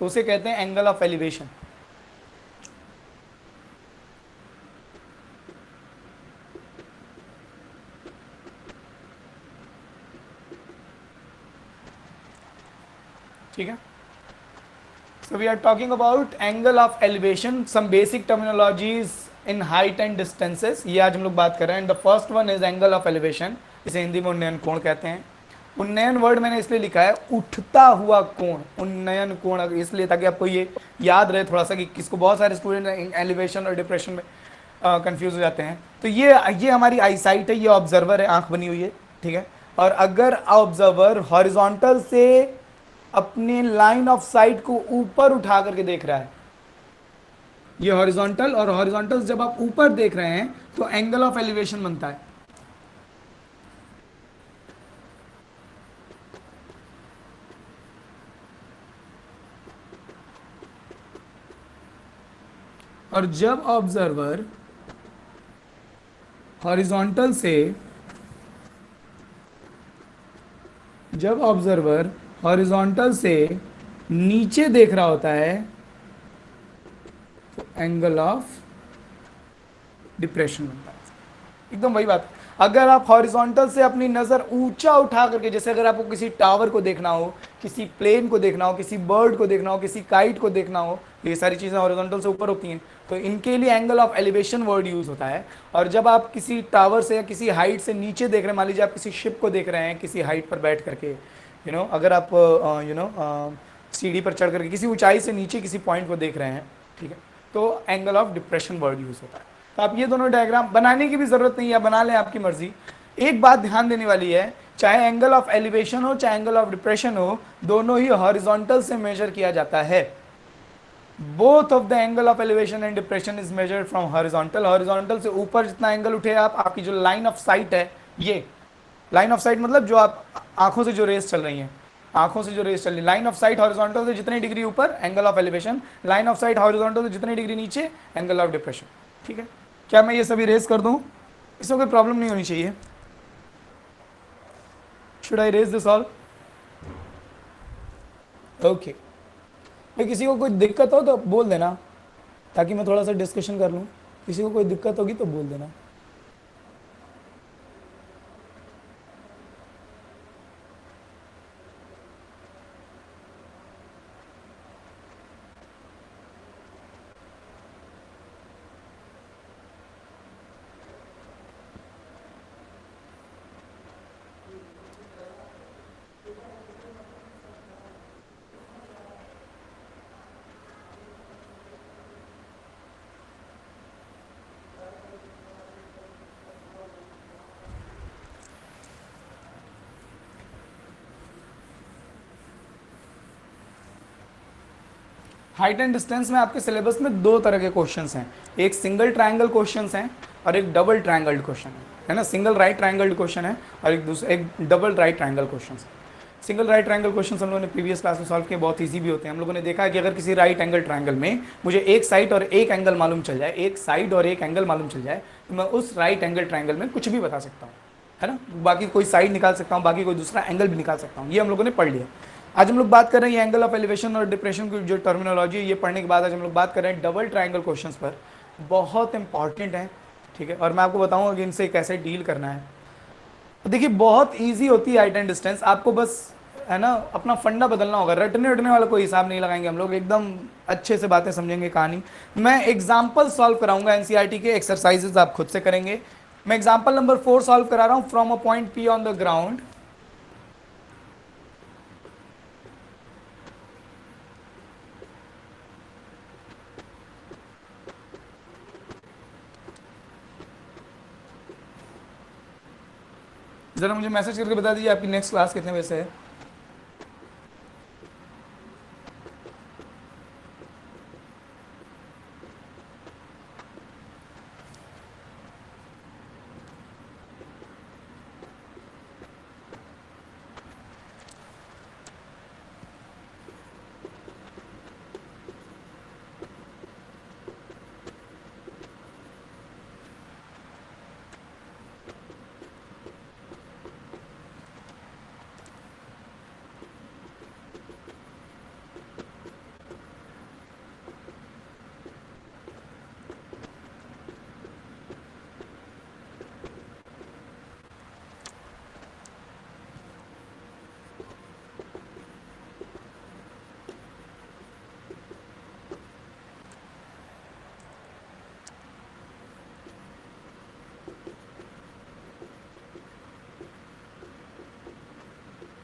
तो उसे कहते हैं एंगल ऑफ एलिवेशन। ठीक है, so we are talking about angle of elevation, some basic terminologies in height and distances, ये आज हम लोग बात कर रहे हैं। The first one is angle of elevation, इसे हिंदी में उन्नयन कोण कहते हैं। उन्नयन वर्ड मैंने इसलिए लिखा है उठता हुआ कोण, उन्नयन कोण, इसलिए ताकि आपको ये याद रहे थोड़ा सा कि किसको, बहुत सारे स्टूडेंट एलिवेशन और डिप्रेशन में कंफ्यूज हो जाते हैं। तो ये हमारी आई साइट है, ये ऑब्जर्वर है, आंख बनी हुई है, ठीक है। और अगर ऑब्जर्वर हॉरिजॉन्टल से अपने लाइन ऑफ साइट को ऊपर उठा करके देख रहा है, ये हॉरिजॉन्टल, और हॉरिजॉन्टल जब आप ऊपर देख रहे हैं तो एंगल ऑफ एलिवेशन बनता है। और जब ऑब्जर्वर हॉरिजॉन्टल से जब ऑब्जर्वर हॉरिजॉन्टल से नीचे देख रहा होता है तो एंगल ऑफ डिप्रेशन बनता है। एकदम वही बात। अगर आप हॉरिजॉन्टल से अपनी नज़र ऊंचा उठा करके, जैसे अगर आपको किसी टावर को देखना हो, किसी प्लेन को देखना हो, किसी बर्ड को देखना हो, किसी काइट को देखना हो, ये सारी चीज़ें हॉरिजॉन्टल से ऊपर होती हैं, तो इनके लिए angle of elevation word use होता है। और जब आप किसी टावर से या किसी हाइट से नीचे देख रहे हैं, मान लीजिए आप किसी शिप को देख रहे हैं किसी हाइट पर बैठ करके, अगर आप सीढ़ी पर चढ़ करके किसी ऊंचाई से नीचे किसी पॉइंट को देख रहे हैं, ठीक है, तो angle of depression word use होता है। तो आप ये दोनों डायग्राम बनाने की भी जरूरत नहीं है, बना लें, आपकी मर्जी। एक बात ध्यान देने वाली है, चाहे एंगल ऑफ एलिवेशन हो चाहे एंगल ऑफ डिप्रेशन हो, दोनों ही हॉरिजॉन्टल से मेजर किया जाता है। Both of the angle of elevation and depression is measured from horizontal. Horizontal से ऊपर जितना एंगल उठे आप, आपकी जो लाइन ऑफ साइट है, ये लाइन ऑफ साइट मतलब जो आप आंखों से जो रेस चल रही हैं, आंखों से जो रेस चल रही है, लाइन ऑफ साइट हॉरिजॉन्टल से जितनी डिग्री ऊपर angle of elevation, line of site horizontal से जितनी डिग्री नीचे एंगल ऑफ डिप्रेशन। ठीक है, क्या मैं ये सभी रेस कर दूं? इसमें कोई प्रॉब्लम नहीं होनी चाहिए। Should I raise this all? Okay, भाई किसी को कोई दिक्कत हो तो बोल देना, ताकि मैं थोड़ा सा डिस्कशन कर लूँ। किसी को कोई दिक्कत होगी तो बोल देना। हाइट एंड डिस्टेंस में आपके सिलेबस में दो तरह के क्वेश्चंस हैं, एक सिंगल ट्रायंगल क्वेश्चंस हैं और एक डबल ट्रायंगल क्वेश्चन है ना। सिंगल राइट ट्रायंगल क्वेश्चन है और एक डबल राइट ट्रायंगल क्वेश्चन है। सिंगल राइट ट्रायंगल क्वेश्चन हम लोगों ने प्रीवियस क्लास में सॉल्व किए, बहुत ईजी भी होते हैं। हम लोगों ने देखा है कि अगर किसी राइट एंगल ट्रायंगल में मुझे एक साइड और एक एंगल मालूम चल जाए, एक साइड और एक एंगल मालूम चल जाए, तो मैं उस राइट एंगल ट्रायंगल में कुछ भी बता सकता हूँ, है ना। बाकी कोई साइड निकाल सकता हूँ, बाकी कोई दूसरा एंगल भी निकाल सकता हूँ। ये हम लोगों ने पढ़ लिया। आज हम लोग बात कर रहे हैं एंगल ऑफ एलिवेशन और डिप्रेशन की जो टर्मिनोलॉजी है, ये पढ़ने के बाद आज हम लोग बात कर रहे हैं डबल ट्रायंगल क्वेश्चंस पर। बहुत इंपॉर्टेंट है, ठीक है, और मैं आपको बताऊंगा कि इनसे कैसे डील करना है। तो देखिए बहुत इजी होती है हाइट एंड डिस्टेंस, आपको बस है ना अपना फंडा बदलना होगा। रटने उठने वाला कोई हिसाब नहीं लगाएंगे हम लोग, एकदम अच्छे से बातें समझेंगे कहानी। मैं एग्जाम्पल सॉल्व कराऊंगा एनसीईआरटी के, एक्सरसाइजेस आप खुद से करेंगे। मैं एग्जाम्पल नंबर 4 सॉल्व करा रहा हूँ। From a point P on the ground, जरा मुझे मैसेज करके बता दीजिए आपकी नेक्स्ट क्लास कितने बजे से है।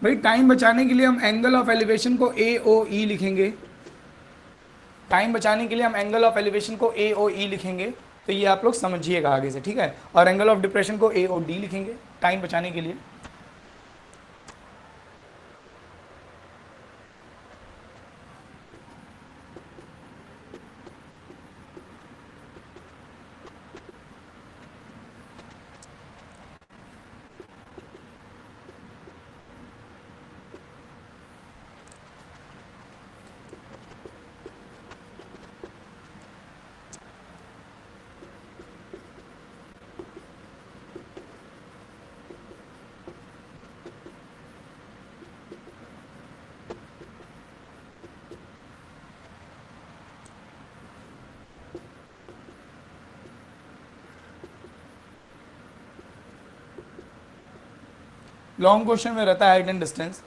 भाई टाइम बचाने के लिए हम एंगल ऑफ एलिवेशन को ए ओ ई लिखेंगे। टाइम बचाने के लिए हम एंगल ऑफ एलिवेशन को ए ओ ई लिखेंगे, तो ये आप लोग समझिएगा आगे से, ठीक है। और एंगल ऑफ डिप्रेशन को ए ओ डी लिखेंगे टाइम बचाने के लिए। लॉन्ग क्वेश्चन में रहता है हाइट एंड डिस्टेंस।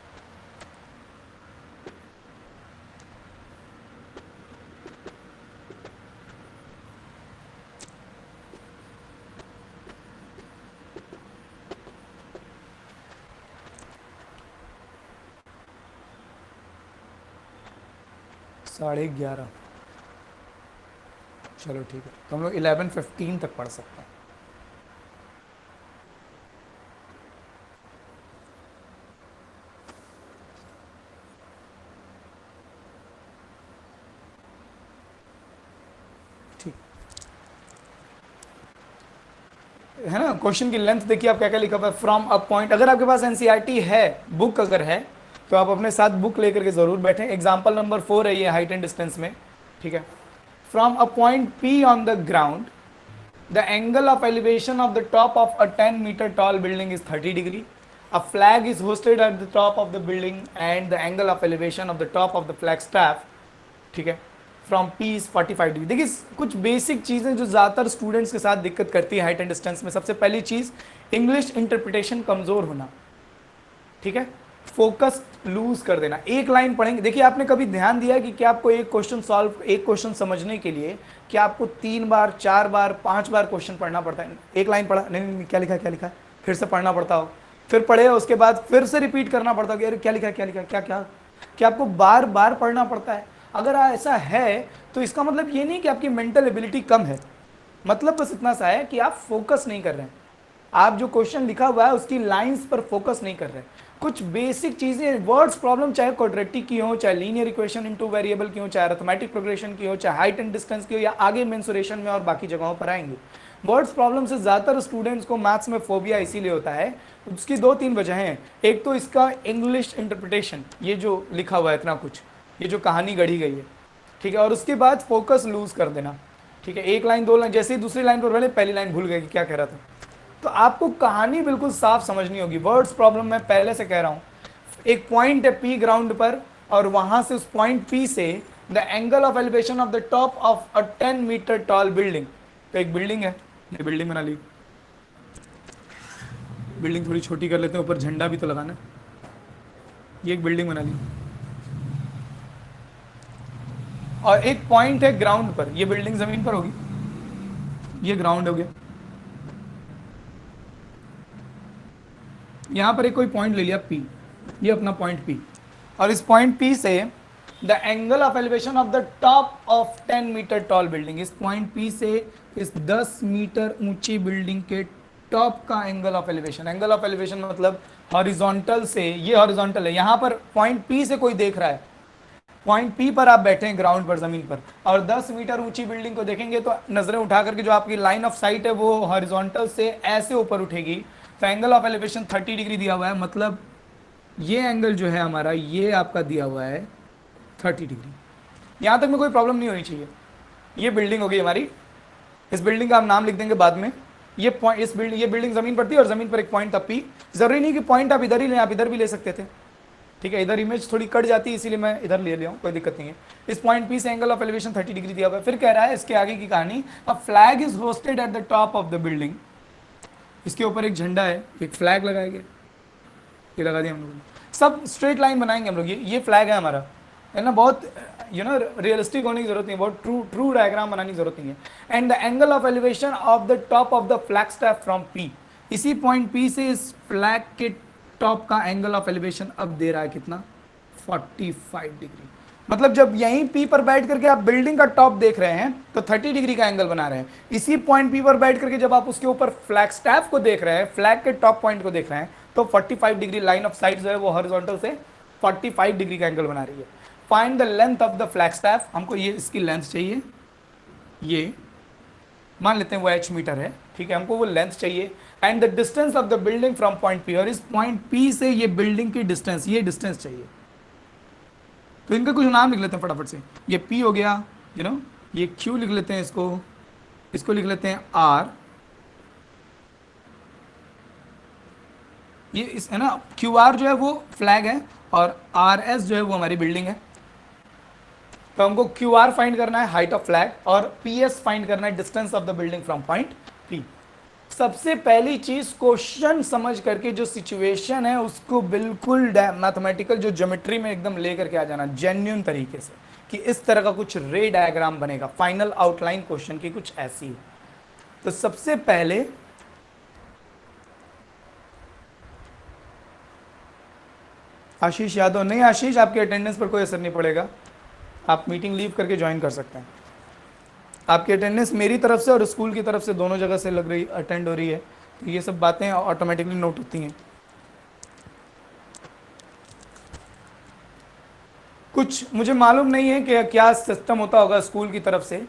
साढ़े 11, चलो ठीक है, तो हम लोग 11:15 तक पढ़ सकते हैं। ठीक है ना। क्वेश्चन की लेंथ देखिए आप क्या क्या लिखा हुआ है, फ्रॉम अ पॉइंट। अगर आपके पास एनसीईआरटी है, बुक अगर है, तो आप अपने साथ बुक लेकर के जरूर बैठें। एग्जाम्पल नंबर 4 है ये हाइट एंड डिस्टेंस में, ठीक है। From a point P on the ground, the angle of elevation of the top of a 10-meter tall building is 30 degree. A flag is hoisted at the top of the building and the angle of elevation of the top of the flag staff, ठीक है, from P is 45 degree. देखिए कुछ basic चीज़ें जो ज़्यादातर students के साथ दिक्कत करती है हाइट एंड डिस्टेंस में। सबसे पहली चीज़ इंग्लिश इंटरप्रिटेशन कमज़ोर होना, ठीक है। फोकस लूज कर देना। एक लाइन पढ़ेंगे, देखिए आपने कभी ध्यान दिया कि क्या आपको एक क्वेश्चन समझने के लिए क्या आपको 3 बार 4 बार 5 बार क्वेश्चन पढ़ना पड़ता है? एक लाइन पढ़ा, नहीं क्या लिखा क्या लिखा, फिर से पढ़ना पड़ता हो, फिर पढ़े उसके बाद फिर से रिपीट करना पड़ता हो कि अरे क्या लिखा क्या लिखा क्या क्या क्या आपको बार बार पढ़ना पड़ता है? अगर ऐसा है तो इसका मतलब ये नहीं कि आपकी मेंटल एबिलिटी कम है, मतलब बस इतना सा है कि आप फोकस नहीं कर रहे हैं। आप जो क्वेश्चन लिखा हुआ है उसकी लाइंस पर फोकस नहीं कर रहे। कुछ बेसिक चीजें, वर्ड्स प्रॉब्लम चाहे क्वाड्रेटिक की हो, चाहे लीनियर इक्वेशन इनटू वेरिएबल की हो, चाहे अरिथमेटिक प्रोग्रेशन की हो, चाहे हाइट एंड डिस्टेंस की हो, या आगे मेंसुरेशन में और बाकी जगहों पर आएंगे। वर्ड्स प्रॉब्लम से ज़्यादातर स्टूडेंट्स को मैथ्स में फोबिया इसीलिए होता है। उसकी 2-3 वजह हैं। एक तो इसका इंग्लिश इंटरप्रिटेशन, ये जो लिखा हुआ है इतना कुछ, ये जो कहानी गढ़ी गई है, ठीक है। और उसके बाद फोकस लूज कर देना, ठीक है। एक लाइन 2 लाइन, जैसे ही दूसरी लाइन पर पहले पहली लाइन भूल गए कि क्या कह रहा था। तो आपको कहानी बिल्कुल साफ समझनी होगी। वर्ड्स प्रॉब्लम मैं पहले से कह रहा हूं, एक पॉइंट है पी ग्राउंड पर, और वहां से उस पॉइंट पी से the angle of elevation of the top of a 10 metre tall building. तो एक बिल्डिंग है, ये बिल्डिंग बना ली, बिल्डिंग थोड़ी छोटी कर लेते हैं, ऊपर झंडा भी तो लगाना है। ये एक बिल्डिंग बना ली, और एक पॉइंट है ग्राउंड पर। ये बिल्डिंग जमीन पर होगी, ये ग्राउंड हो गया। यहां पर एक कोई पॉइंट ले लिया P, ये अपना पॉइंट P, और इस पॉइंट P से the angle of elevation of the top of 10 metre tall building, इस पॉइंट P से इस 10 मीटर ऊंची बिल्डिंग के टॉप का angle of elevation. Angle of elevation मतलब हॉरिजॉन्टल से, ये हॉरिजॉन्टल है, यहां पर पॉइंट P से कोई देख रहा है, पॉइंट P पर आप बैठे हैं ग्राउंड पर, जमीन पर, और 10 मीटर ऊंची बिल्डिंग को देखेंगे तो नजरें उठा करके जो आपकी लाइन ऑफ साइट है वो हॉरिजॉन्टल से ऐसे ऊपर उठेगी। तो एंगल ऑफ एलिवेशन 30 डिग्री दिया हुआ है, मतलब ये एंगल जो है हमारा, ये आपका दिया हुआ है 30 डिग्री। यहां तक में कोई प्रॉब्लम नहीं होनी चाहिए। ये बिल्डिंग होगी हमारी, इस बिल्डिंग का हम नाम लिख देंगे बाद में। ये पॉइंट, ये बिल्डिंग जमीन पर थी और जमीन पर एक पॉइंट था P। जरूरी नहीं कि पॉइंट आप इधर ही लें, आप इधर भी ले सकते थे, ठीक है। इधर इमेज थोड़ी कट जाती है इसीलिए मैं इधर ले लिया हूँ, कोई दिक्कत नहीं है। इस पॉइंट P से एंगल ऑफ एलिवेशन 30 डिग्री दिया हुआ है। फिर कह रहा है इसके आगे की कहानी, a flag is hosted at the top of the building. इसके ऊपर एक झंडा है, एक फ्लैग लगाएंगे, ये लगा दिया हम लोगों ने। सब स्ट्रेट लाइन बनाएंगे हम लोग, ये फ्लैग है हमारा, है ना। बहुत रियलिस्टिक होने की जरूरत नहीं है, बहुत ट्रू डायग्राम बनाने की जरूरत नहीं है। And the angle of elevation of the top of the flag staff from P, इसी पॉइंट P से इस फ्लैग के टॉप का एंगल ऑफ एलिवेशन अब दे रहा है कितना, 45 डिग्री। मतलब जब यहीं पी पर बैठ करके आप बिल्डिंग का टॉप देख रहे हैं तो 30 डिग्री का एंगल बना रहे हैं। इसी पॉइंट पी पर बैठ करके जब आप उसके ऊपर फ्लैग स्टैफ को देख रहे हैं, फ्लैग के टॉप पॉइंट को देख रहे हैं, तो 45 डिग्री लाइन ऑफ साइट जो है वो हॉरिजॉन्टल से 45 डिग्री का एंगल बना रही है। Find the length of the flag staff, हमको ये इसकी लेंथ चाहिए, ये मान लेते हैं वो h मीटर है, ठीक है, हमको वो लेंथ चाहिए। And the distance of the building from point P, और इस पॉइंट पी से ये बिल्डिंग की डिस्टेंस, ये डिस्टेंस चाहिए। तो इनका कुछ नाम लिख लेते हैं फटाफट से। ये P हो गया, ये Q लिख लेते हैं, इसको लिख लेते हैं R, ये इस है ना, QR जो है वो फ्लैग है और RS जो है वो हमारी बिल्डिंग है। तो हमको QR फाइंड करना है, हाइट ऑफ फ्लैग, और PS फाइंड करना है, distance of the building from point P। सबसे पहली चीज क्वेश्चन समझ करके जो सिचुएशन है उसको बिल्कुल मैथमेटिकल जो ज्योमेट्री में एकदम लेकर के आ जाना जेन्युइन तरीके से, कि इस तरह का कुछ रे डायग्राम बनेगा। फाइनल आउटलाइन क्वेश्चन की कुछ ऐसी है। तो सबसे पहले आशीष यादव, नहीं आशीष आपके अटेंडेंस पर कोई असर नहीं पड़ेगा, आप मीटिंग लीव करके ज्वाइन कर सकते हैं। आपकी अटेंडेंस मेरी तरफ से और स्कूल की तरफ से दोनों जगह से लग रही, अटेंड हो रही है, तो ये सब बातें ऑटोमेटिकली नोट होती हैं। कुछ मुझे मालूम नहीं है कि क्या सिस्टम होता होगा स्कूल की तरफ से,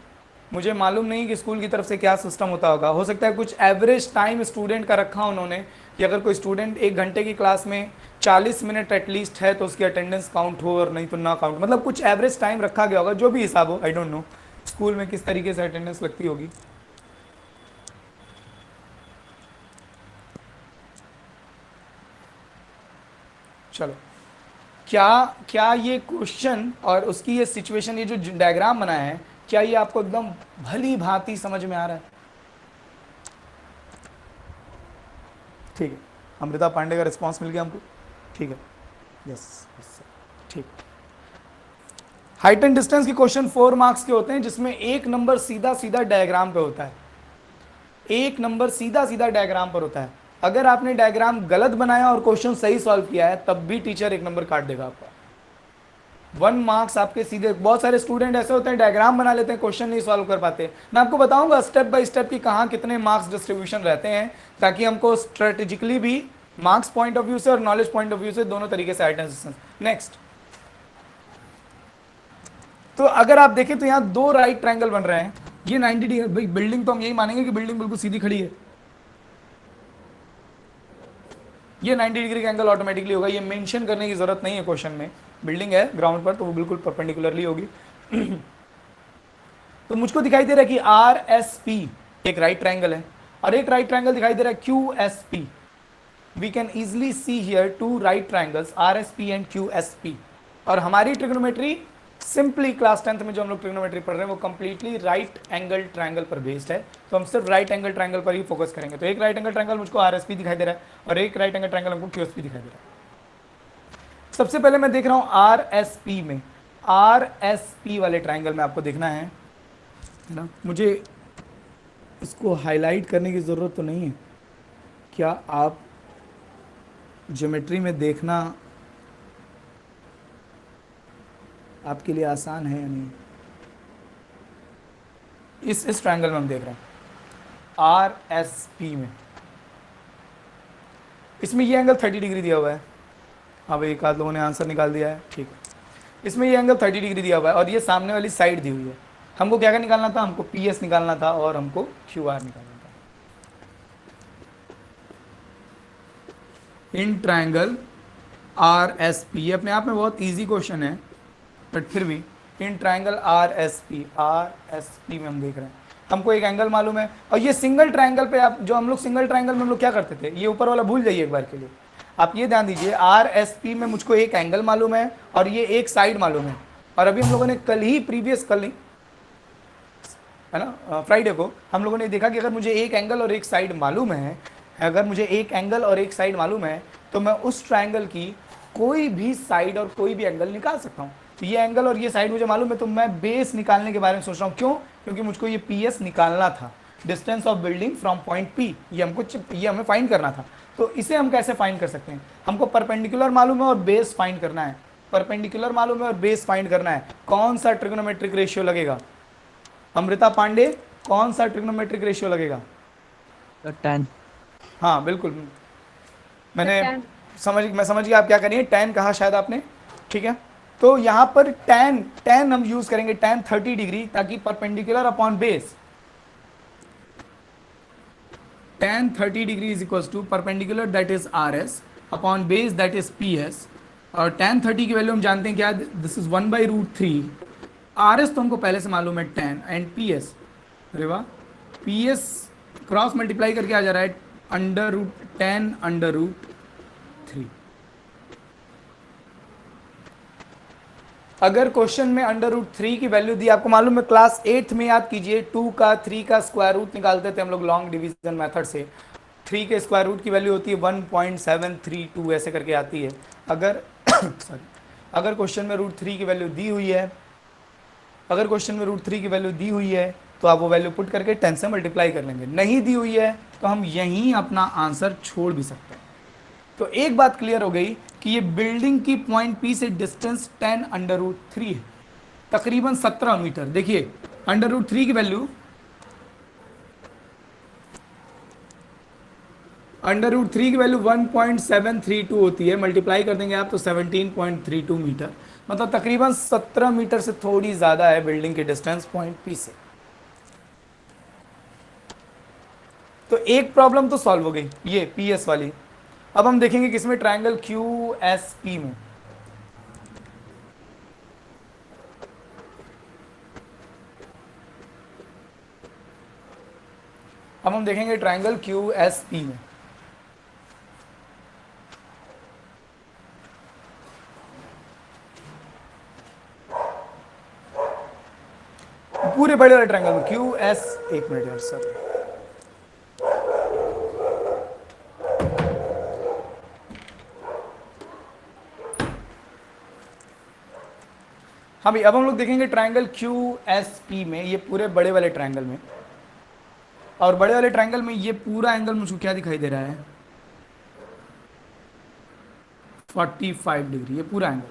मुझे मालूम नहीं कि स्कूल की तरफ से क्या सिस्टम होता होगा। हो सकता है कुछ एवरेज टाइम स्टूडेंट का रखा उन्होंने, कि अगर कोई स्टूडेंट 1 घंटे की क्लास में 40 मिनट एटलीस्ट है तो उसकी अटेंडेंस काउंट हो, और नहीं तो ना काउंट, मतलब कुछ एवरेज टाइम रखा गया होगा, जो भी हिसाब हो, आई डोंट नो स्कूल में किस तरीके से अटेंडेंस लगती होगी। चलो, क्या ये क्वेश्चन और उसकी ये सिचुएशन, ये जो डायग्राम बनाया है, क्या ये आपको एकदम भली भांति समझ में आ रहा है? ठीक है, अमृता पांडे का रिस्पांस मिल गया हमको, ठीक है, यस, ठीक। हाइट एंड डिस्टेंस के क्वेश्चन 4 मार्क्स के होते हैं, जिसमें एक नंबर सीधा सीधा डायग्राम पे होता है, एक नंबर सीधा सीधा डायग्राम पर होता है। अगर आपने डायग्राम गलत बनाया और क्वेश्चन सही सॉल्व किया है, तब भी टीचर 1 नंबर काट देगा आपका। 1 मार्क्स आपके सीधे। बहुत सारे स्टूडेंट ऐसे होते हैं डायग्राम बना लेते हैं, क्वेश्चन नहीं सॉल्व कर पाते। मैं आपको बताऊंगा स्टेप बाय स्टेप कि कहाँ कितने मार्क्स डिस्ट्रीब्यूशन रहते हैं, ताकि हमको स्ट्रेटेजिकली भी मार्क्स पॉइंट ऑफ व्यू से और नॉलेज पॉइंट ऑफ व्यू से दोनों तरीके से आइडेंटिफिकेशन। नेक्स्ट, तो अगर आप देखें तो यहाँ 2 राइट ट्रायंगल बन रहे हैं, ये 90 डिग्री, भाई बिल्डिंग तो हम यही मानेंगे कि बिल्डिंग बिल्कुल सीधी खड़ी है, ये 90 डिग्री का एंगल ऑटोमेटिकली होगा, ये मेंशन करने की जरूरत नहीं है क्वेश्चन में। बिल्डिंग है ग्राउंड पर तो वो बिल्कुल परपेंडिकुलरली होगी। तो मुझको दिखाई दे रहा है कि RSP एक राइट ट्रायंगल है, और एक राइट ट्रायंगल दिखाई दे रहा है QSP। We can easily see here 2 right triangles RSP and QSP। और हमारी ट्रिग्नोमेट्री सिंपली क्लास 10th में जो हम लोग ट्रिग्नोमेट्री पढ़ रहे हैं वो कंप्लीटली राइट एंगल ट्रायंगल पर बेस्ड है, तो हम सिर्फ राइट एंगल ट्रायंगल पर ही फोकस करेंगे। तो एक राइट एंगल ट्रायंगल मुझको RSP दिखाई दे रहा है और एक राइट एंगल ट्रायंगल हमको QSP दिखाई दे रहा है। सबसे पहले मैं देख रहा हूं RSP में, RSP वाले ट्रायंगल में आपको देखना है ना। मुझे इसको हाईलाइट करने की ज़रूरत तो नहीं है, क्या आप ज्योमेट्री में देखना आपके लिए आसान है या नहीं? इस ट्रायंगल में हम देख रहे हैं RSP में, इसमें ये एंगल 30 डिग्री दिया हुआ है। हाँ भाई, एक आध लोगों ने आंसर निकाल दिया है, ठीक है। इसमें ये एंगल 30 डिग्री दिया हुआ है और ये सामने वाली साइड दी हुई है। हमको क्या क्या निकालना था? हमको PS निकालना था और हमको QR निकालना था। इन ट्रायंगल RSP, ये अपने आप में बहुत इजी क्वेश्चन है, बट फिर भी इन ट्रायंगल RSP में हम देख रहे हैं, हमको एक एंगल मालूम है। और ये सिंगल ट्रायंगल पे आप जो हम लोग सिंगल ट्रायंगल में हम लोग क्या करते थे, ये ऊपर वाला भूल जाइए एक बार के लिए, आप ये ध्यान दीजिए। RSP में मुझको एक एंगल मालूम है और ये एक साइड मालूम है। और अभी हम लोगों ने कल नहीं है ना, फ्राइडे को हम लोगों ने देखा कि अगर मुझे एक एंगल और एक साइड मालूम है, अगर मुझे एक एंगल और एक साइड मालूम है, तो मैं उस ट्रायंगल की कोई भी साइड और कोई भी एंगल निकाल सकता हूँ। तो ये एंगल और ये साइड मुझे मालूम है, तो मैं बेस निकालने के बारे में सोच रहा हूँ। क्यों? क्योंकि मुझको ये PS निकालना था, distance of building from point P, ये हमें फाइंड करना था। तो इसे हम कैसे फाइंड कर सकते हैं? हमको परपेंडिकुलर मालूम है और बेस फाइंड करना है। परपेंडिकुलर मालूम है और बेस फाइंड करना है। कौन सा ट्रिग्नोमेट्रिक रेशियो लगेगा? अमृता पांडे, कौन सा ट्रिग्नोमेट्रिक रेशियो लगेगा? तो 10। हाँ बिल्कुल, सर मैंने tan। मैं समझ गया आप क्या करिए, tan कहा शायद आपने, ठीक है। तो यहाँ पर tan हम यूज करेंगे tan 30 डिग्री, ताकि perpendicular upon base, tan 30 degree is equal to perpendicular that is R S upon base that is P S. और tan 30 की वैल्यू हम जानते हैं क्या, दिस इज 1/√3। आर एस तो हमको पहले से मालूम है 10, एंड पी एस, अरे वाह, पी एस क्रॉस मल्टीप्लाई करके आ जा रहा है √10√3। अगर क्वेश्चन में √3 की वैल्यू दी, आपको मालूम है क्लास 8th में याद कीजिए 2 का 3 का स्क्वायर रूट निकालते थे हम लोग लॉन्ग डिवीजन मेथड से। 3 के स्क्वायर रूट की वैल्यू होती है 1.732 ऐसे करके आती है। अगर सॉरी, अगर क्वेश्चन में √3 की वैल्यू दी हुई है, अगर क्वेश्चन में √3 की वैल्यू दी हुई है तो आप वो वैल्यू पुट करके 10 से मल्टीप्लाई कर लेंगे। नहीं दी हुई है तो हम यहीं अपना आंसर छोड़ भी सकते हैं। तो एक बात क्लियर हो गई कि ये बिल्डिंग की पॉइंट पी से डिस्टेंस 10√3 है, तकरीबन 17 मीटर। देखिए √3 की वैल्यू, √3 की वैल्यू 1.732 होती है, मल्टीप्लाई कर देंगे आप तो 17.32 मीटर, मतलब तकरीबन 17 मीटर से थोड़ी ज्यादा है बिल्डिंग की डिस्टेंस पॉइंट पी से। तो एक प्रॉब्लम तो सॉल्व हो गई ये पी एस वाली। अब हम देखेंगे किसमें, ट्रायंगल क्यू एस पी में। अब हम देखेंगे ट्रायंगल क्यू एस पी में। पूरे बड़े वाले ट्रायंगल में क्यू एस, एक मिनट यार सर, हाँ भाई, अब हम लोग देखेंगे ट्रायंगल क्यू एस पी में, ये पूरे बड़े वाले ट्रायंगल में। और बड़े वाले ट्रायंगल में ये पूरा एंगल मुझको क्या दिखाई दे रहा है, 45 डिग्री, ये पूरा एंगल।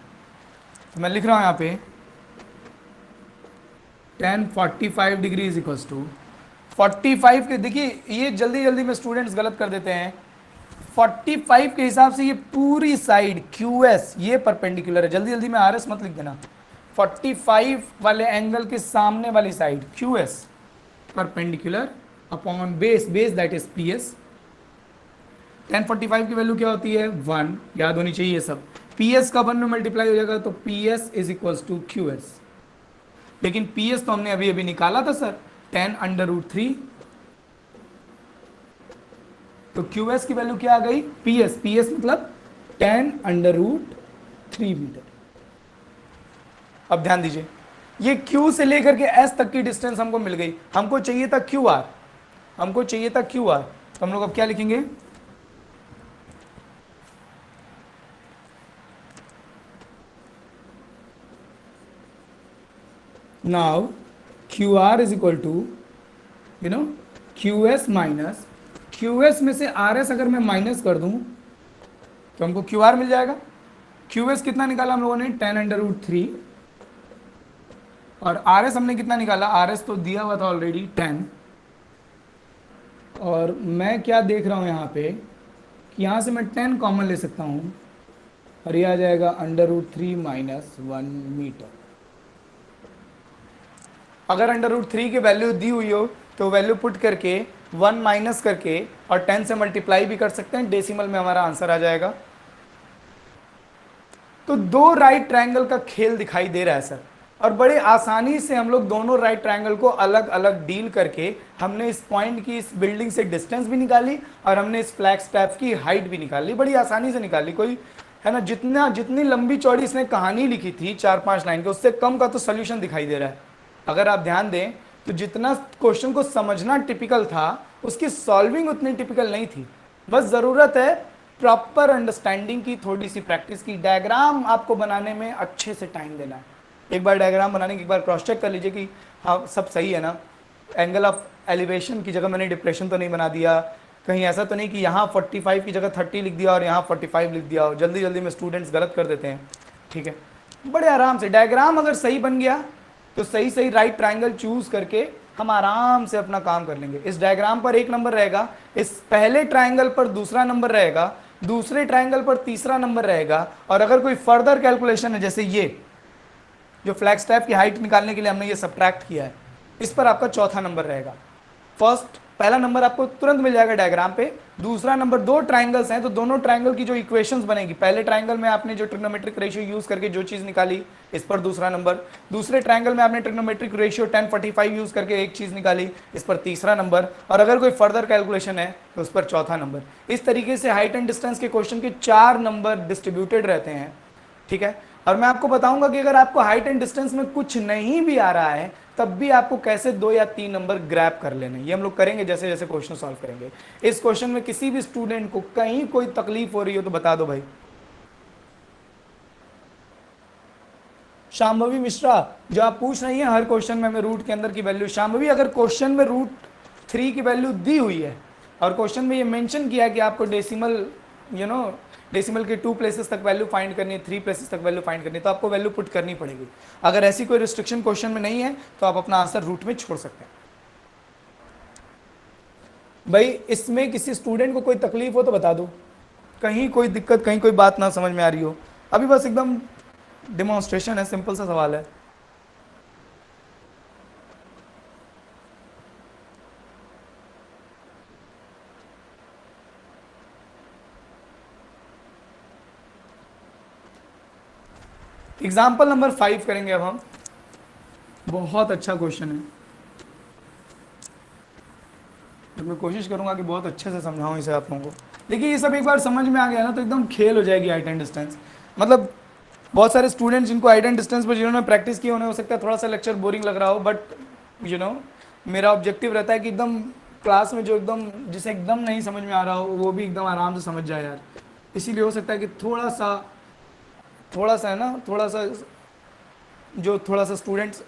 तो मैं लिख रहा हूं यहाँ पे tan 45 degree is equal to 45 के, देखिए ये जल्दी जल्दी में स्टूडेंट्स गलत कर देते हैं। 45 के हिसाब से ये पूरी साइड QS ये परपेंडिकुलर है, जल्दी जल्दी में RS मत लिख देना। 45 वाले एंगल के सामने वाली side QS perpendicular upon base, base that is PS। tan 45 की वैल्यू क्या होती है 1, याद होनी चाहिए सब। PS का 1 में मल्टीप्लाई हो जाएगा तो PS is equal to QS। लेकिन PS तो हमने अभी अभी निकाला था सर, 10√3, तो QS की वैल्यू क्या आ गई, PS मतलब 10√3 मीटर। अब ध्यान दीजिए, ये Q से लेकर के S तक की डिस्टेंस हमको मिल गई, हमको चाहिए था QR, हमको चाहिए था QR, तो हम लोग अब क्या लिखेंगे, now QR is equal to QS minus, QS में से RS अगर मैं माइनस कर दूं तो हमको QR मिल जाएगा। QS कितना निकाला हम लोगों ने 10√3, और RS हमने कितना निकाला, RS तो दिया हुआ था ऑलरेडी 10। और मैं क्या देख रहा हूं यहाँ पे कि यहाँ से मैं 10 कॉमन ले सकता हूँ और ये आ जाएगा √3 माइनस 1 मीटर। अगर √3 की वैल्यू दी हुई हो तो वैल्यू पुट करके 1 माइनस करके और 10 से मल्टीप्लाई भी कर सकते हैं, डेसिमल में हमारा आंसर आ जाएगा। तो दो राइट ट्रायंगल का खेल दिखाई दे रहा है सर, और बड़े आसानी से हम लोग दोनों राइट ट्रायंगल को अलग अलग डील करके हमने इस पॉइंट की, इस बिल्डिंग से डिस्टेंस भी निकाली और हमने इस फ्लैग स्टैप की हाइट भी निकाली, बड़ी आसानी से निकाली। कोई है ना, जितनी लंबी चौड़ी इसने कहानी लिखी थी 4-5 लाइन के, उससे कम का तो सोल्यूशन दिखाई दे रहा है। अगर आप ध्यान दें तो जितना क्वेश्चन को समझना टिपिकल था उसकी सॉल्विंग उतनी टिपिकल नहीं थी। बस ज़रूरत है प्रॉपर अंडरस्टैंडिंग की, थोड़ी सी प्रैक्टिस की। डायग्राम आपको बनाने में अच्छे से टाइम देना है। एक बार डायग्राम बनाने के एक बार क्रॉस चेक कर लीजिए कि हाँ सब सही है ना। एंगल ऑफ एलिवेशन की जगह मैंने डिप्रेशन तो नहीं बना दिया, कहीं ऐसा तो नहीं कि यहाँ 45 की जगह 30 लिख दिया और यहाँ 45 लिख दिया हो, जल्दी जल्दी में स्टूडेंट्स गलत कर देते हैं। ठीक है, बड़े आराम से डायग्राम अगर सही बन गया तो सही सही राइट ट्राइंगल चूज करके हम आराम से अपना काम कर लेंगे। इस डायग्राम पर एक नंबर रहेगा, इस पहले ट्राइंगल पर दूसरा नंबर रहेगा, दूसरे ट्राइंगल पर तीसरा नंबर रहेगा, और अगर कोई फर्दर कैलकुलेशन है, जैसे ये जो फ्लैग स्टैप की हाइट निकालने के लिए हमने ये सब्ट्रैक्ट किया है, इस पर आपका चौथा नंबर रहेगा। पहला नंबर आपको तुरंत मिल जाएगा डायग्राम पे, दूसरा नंबर, दो ट्राइंगल्स हैं तो दोनों ट्राइंगल की जो इक्वेशंस बनेगी, पहले ट्राइंगल में आपने जो ट्रिग्नोमेट्रिक रेशियो यूज करके जो चीज निकाली, इस पर दूसरा नंबर, दूसरे ट्राइंगल में आपने ट्रिग्नोमेट्रिक रेशियो 1045 यूज करके एक चीज निकाली, इस पर तीसरा नंबर, और अगर कोई फर्दर कैलकुलेशन है तो उस पर चौथा नंबर। इस तरीके से हाइट एंड डिस्टेंस के क्वेश्चन के 4 नंबर डिस्ट्रीब्यूटेड रहते हैं। ठीक है, और मैं आपको बताऊंगा कि अगर आपको हाइट एंड डिस्टेंस में कुछ नहीं भी आ रहा है तब भी आपको कैसे 2 या 3 नंबर ग्रैब कर लेने, ये हम लोग करेंगे जैसे जैसे क्वेश्चन सॉल्व करेंगे। इस क्वेश्चन में किसी भी स्टूडेंट को कहीं कोई तकलीफ हो रही हो तो बता दो भाई। शांभवी मिश्रा, जो आप पूछ रही हैं हर क्वेश्चन में हमें रूट के अंदर की वैल्यू, शांभवी अगर क्वेश्चन में √3 की वैल्यू दी हुई है और क्वेश्चन में ये मेंशन किया है कि आपको डेसिमल डेसिमल के 2 प्लेसेस तक वैल्यू फाइंड करनी है, 3 प्लेसेस तक वैल्यू फाइंड करनी है, तो आपको वैल्यू पुट करनी पड़ेगी। अगर ऐसी कोई रिस्ट्रिक्शन क्वेश्चन में नहीं है तो आप अपना आंसर रूट में छोड़ सकते हैं। भाई इसमें किसी स्टूडेंट को कोई तकलीफ हो तो बता दो, कहीं कोई दिक्कत, कहीं कोई बात ना समझ में आ रही हो। अभी बस एकदम डिमॉन्स्ट्रेशन है, सिंपल सा सवाल है। एग्जाम्पल नंबर 5 करेंगे अब हम। बहुत अच्छा क्वेश्चन है, तो मैं कोशिश करूंगा कि बहुत अच्छे से समझाऊं इसे आप लोगों को। देखिए ये सब एक बार समझ में आ गया ना तो एकदम खेल हो जाएगी हाइट एंड डिस्टेंस। मतलब बहुत सारे स्टूडेंट्स जिनको हाइट एंड डिस्टेंस पर जिन्होंने प्रैक्टिस की उन्हें हो सकता है थोड़ा सा लेक्चर बोरिंग लग रहा हो, बट मेरा ऑब्जेक्टिव रहता है कि एकदम क्लास में जो एकदम जिसे एकदम नहीं समझ में आ रहा हो वो भी एकदम आराम से समझ जाए यार। इसीलिए हो सकता है कि थोड़ा सा है ना, थोड़ा सा स्टूडेंट्स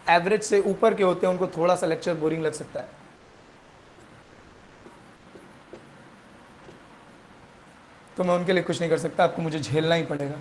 एवरेज से ऊपर के होते हैं उनको थोड़ा सा लेक्चर बोरिंग लग सकता है। तो मैं उनके लिए कुछ नहीं कर सकता, आपको मुझे झेलना ही पड़ेगा।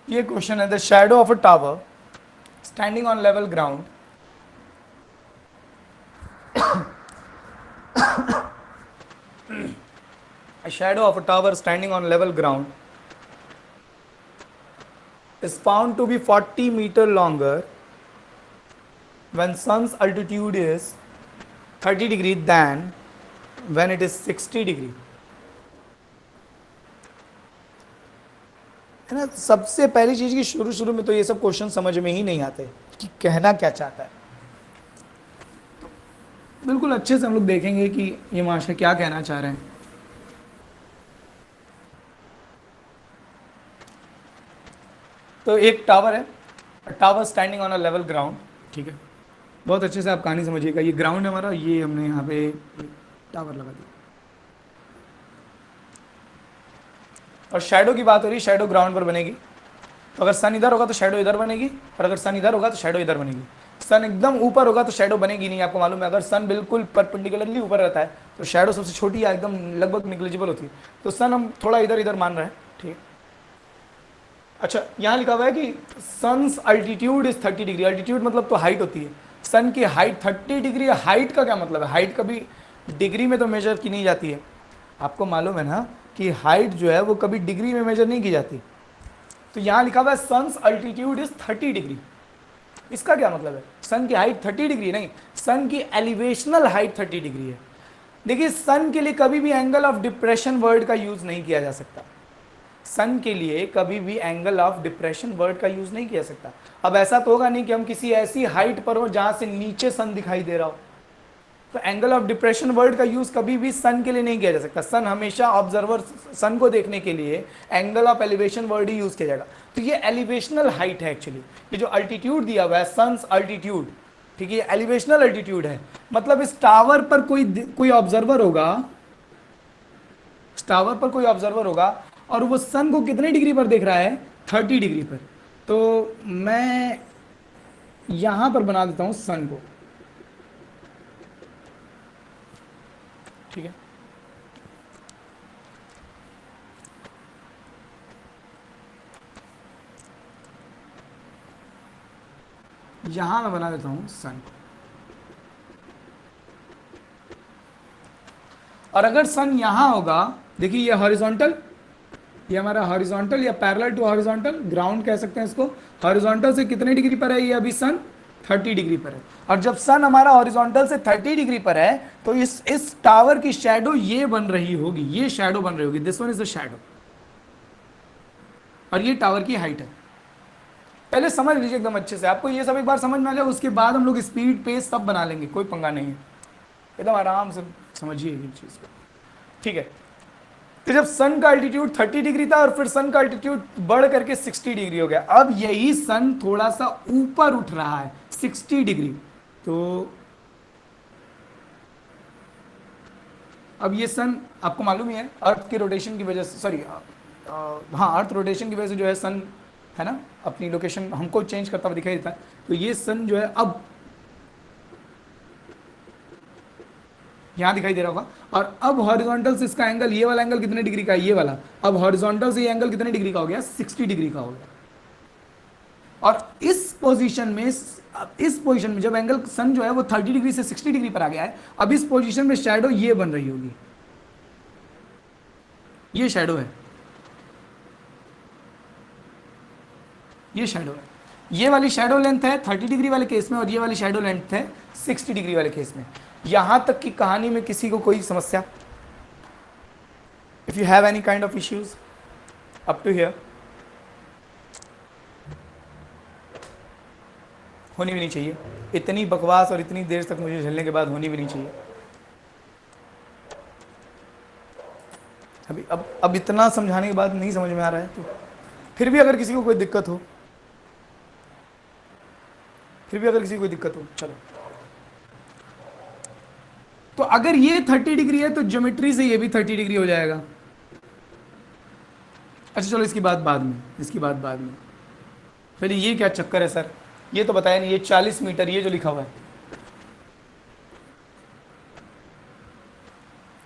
ये क्वेश्चन है, the shadow of a tower standing on level ground a shadow of a tower standing on level ground is found to be 40 meter longer when sun's altitude is 30 degree than when it is 60 degree। है ना, सबसे पहली चीज की शुरू में तो ये सब क्वेश्चन समझ में ही नहीं आते कि कहना क्या चाहता है। बिल्कुल अच्छे से हम लोग देखेंगे कि ये मास्टर क्या कहना चाह रहे हैं। तो एक टावर है, tower standing on a level ground. ठीक है, बहुत अच्छे से आप कहानी समझिएगा। ये ग्राउंड है हमारा, ये हमने यहाँ पे टावर लगा दिया और शैडो की बात हो रही है, शैडो ग्राउंड पर बनेगी। तो अगर सन इधर होगा तो शैडो इधर बनेगी, और अगर सन इधर होगा तो शैडो इधर बनेगी। सन एकदम ऊपर होगा तो शेडो बनेगी नहीं, आपको मालूम है। अगर सन बिल्कुल परपेंडिकुलरली ऊपर रहता है तो शेडो सबसे छोटी है, एकदम लगभग निग्लिजिबल होती है। तो सन हम थोड़ा इधर इधर मान रहे हैं, ठीक है। अच्छा, यहाँ लिखा हुआ है कि sun's altitude is 30 degree. Altitude मतलब तो हाइट होती है। सन की हाइट 30 डिग्री। हाइट का क्या मतलब है? हाइट कभी डिग्री में तो मेजर की नहीं जाती है, आपको मालूम है ना कि हाइट जो है वो कभी डिग्री में मेजर नहीं की जाती। तो यहाँ लिखा हुआ है सन्स अल्टीट्यूड इज 30 डिग्री। इसका क्या मतलब है? सन की हाइट 30 डिग्री नहीं, सन की एलिवेशनल हाइट 30 डिग्री है। देखिए, सन के लिए कभी भी एंगल ऑफ डिप्रेशन वर्ड का यूज नहीं किया जा सकता। सन के लिए कभी भी एंगल ऑफ डिप्रेशन वर्ड का यूज नहीं किया सकता। अब ऐसा तो होगा नहीं कि हम किसी ऐसी हाइट पर हो जहां से नीचे सन दिखाई दे रहा हो, तो एंगल ऑफ डिप्रेशन वर्ड का यूज कभी भी सन के लिए नहीं किया जा सकता। सन हमेशा ऑब्जर्वर सन को देखने के लिए angle of elevation word he use किया जाएगा। तो ये एलिवेशनल हाइट है एक्चुअली, ये जो अल्टीट्यूड दिया हुआ है सन्स अल्टीट्यूड, ठीक है, एलिवेशनल अल्टीट्यूड है। मतलब इस टावर पर कोई ऑब्जर्वर होगा, टावर पर कोई ऑब्जर्वर होगा और वो सन को कितने डिग्री पर देख रहा है? 30 डिग्री पर। तो मैं यहां पर बना देता हूं सन को, ठीक है। यहां मैं बना देता हूं सन को। और अगर सन यहां होगा, देखिए ये हॉरिजॉन्टल, ये हमारा हॉरिजॉन्टल या पैरेलल टू हॉरिजॉन्टल, ग्राउंड कह सकते हैं इसको। हॉरिजॉन्टल से कितने डिग्री पर है? ये अभी सन 30 डिग्री पर है। और जब सन हमारा हॉरिजॉन्टल से 30 डिग्री पर है तो इस टावर की शैडो ये बन रही होगी, ये शैडो बन रही होगी, this one is the shadow. और ये टावर की हाइट है। पहले समझ लीजिए एकदम अच्छे से, आपको ये सब एक बार समझ में आ जाए, उसके बाद हम लोग स्पीड पेस सब बना लेंगे, कोई पंगा नहीं है। एकदम आराम से समझिए ये चीज़ को, ठीक है। तो जब सन का अल्टीट्यूड 30 डिग्री था और फिर सन का अल्टीट्यूड बढ़ करके 60 डिग्री हो गया, अब यही सन थोड़ा सा ऊपर उठ रहा है 60 डिग्री। तो अब ये सन आपको मालूम ही है अर्थ के रोटेशन की वजह से, सॉरी हाँ, अर्थ रोटेशन की वजह से जो है सन है ना अपनी लोकेशन हमको चेंज करता हुआ दिखाई देता है। तो ये सन जो है अब यहां दिखाई दे रहा होगा। और अब हॉरिजॉन्टल से इसका एंगल, ये वाला एंगल कितने डिग्री का है? ये वाला। अब हॉरिजॉन्टल से ये एंगल कितने डिग्री का हो गया? 60 डिग्री का हो गया। और इस पोजीशन में जब एंगल सन जो है वो 30 डिग्री से 60 डिग्री पर आ गया है, अब इस पोजीशन में शैडो ये बन रही होगी, ये शैडो है, ये शैडो है। ये वाली शैडो लेंथ है 30 डिग्री वाले केस में और ये वाली शैडो लेंथ है 60 डिग्री वाले केस में। यहां तक की कहानी में किसी को कोई समस्या? If you have any kind of issues up to here, होनी भी नहीं चाहिए। इतनी बकवास और इतनी देर तक मुझे झेलने के बाद होनी भी नहीं चाहिए। अभी अब इतना समझाने के बाद नहीं समझ में आ रहा है तो फिर भी अगर किसी को कोई दिक्कत हो, चलो। तो अगर ये 30 डिग्री है तो ज्योमेट्री से ये भी 30 डिग्री हो जाएगा। अच्छा चलो, इसकी बात बाद में। पहले ये क्या चक्कर है सर, ये तो बताया नहीं। ये 40 मीटर, ये जो लिखा हुआ है,